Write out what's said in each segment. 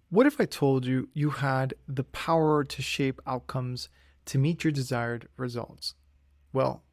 What if I told you you had the power to shape outcomes to meet your desired results? Well,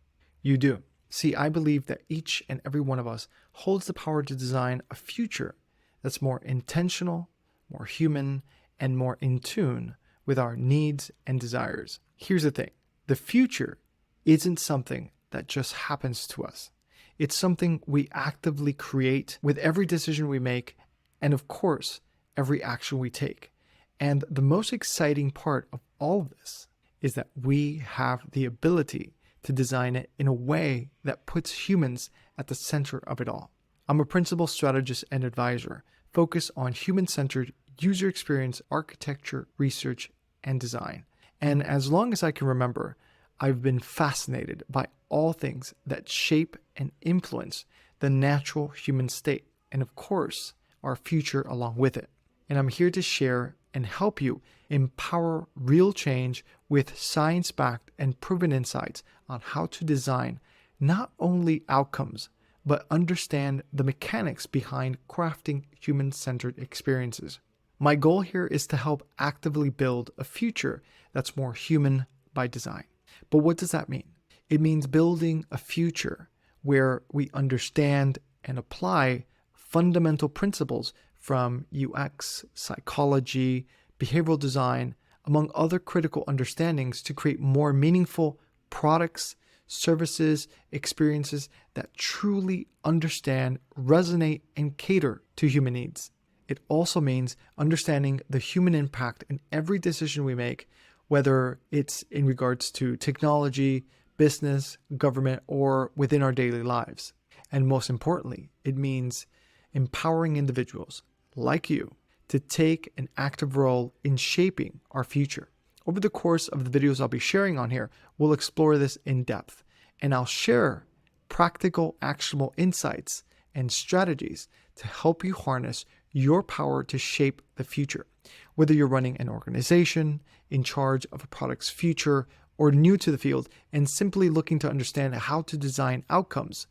you do. See, I believe that each and every one of us holds the power to design a future that's more intentional, more human, and more in tune with our needs and desires. Here's the thing: the future isn't something that just happens to us, it's something we actively create with every decision we make, and of course, every action we take. And the most exciting part of all of this is that we have the ability to design it in a way that puts humans at the center of it all. I'm a principal strategist and advisor focused on human centered user experience architecture, research, and design. And as long as I can remember, I've been fascinated by all things that shape and influence the natural human state, and of course, our future along with it. And I'm here to share and help you empower real change with science-backed and proven insights on how to design not only outcomes, but understand the mechanics behind crafting human-centered experiences. My goal here is to help actively build a future that's more human by design. But what does that mean? It means building a future where we understand and apply fundamental principles from UX, psychology, behavioral design, among other critical understandings to create more meaningful products, services, experiences that truly understand, resonate, and cater to human needs. It also means understanding the human impact in every decision we make, whether it's in regards to technology, business, government, or within our daily lives. And most importantly, it means empowering individuals like you to take an active role in shaping our future. Over the course of the videos I'll be sharing on here, we'll explore this in depth, and I'll share practical, actionable insights and strategies to help you harness your power to shape the future. Whether you're running an organization, in charge of a product's future, or new to the field and simply looking to understand how to design outcomes,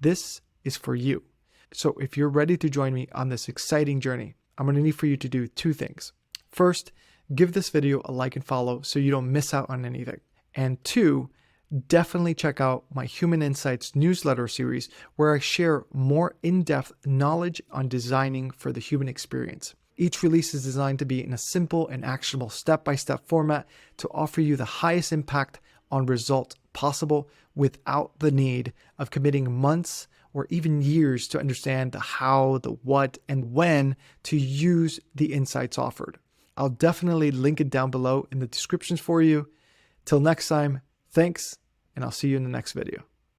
this is for you. So if you're ready to join me on this exciting journey, I'm going to need for you to do two things. First, give this video a like and follow so you don't miss out on anything. And two, definitely check out my Human Insights newsletter series where I share more in-depth knowledge on designing for the human experience. Each release is designed to be in a simple and actionable step-by-step format to offer you the highest impact on results possible without the need of committing months or even years to understand the how, the what, and when to use the insights offered. I'll definitely link it down below in the descriptions for you. Till next time, thanks, and I'll see you in the next video.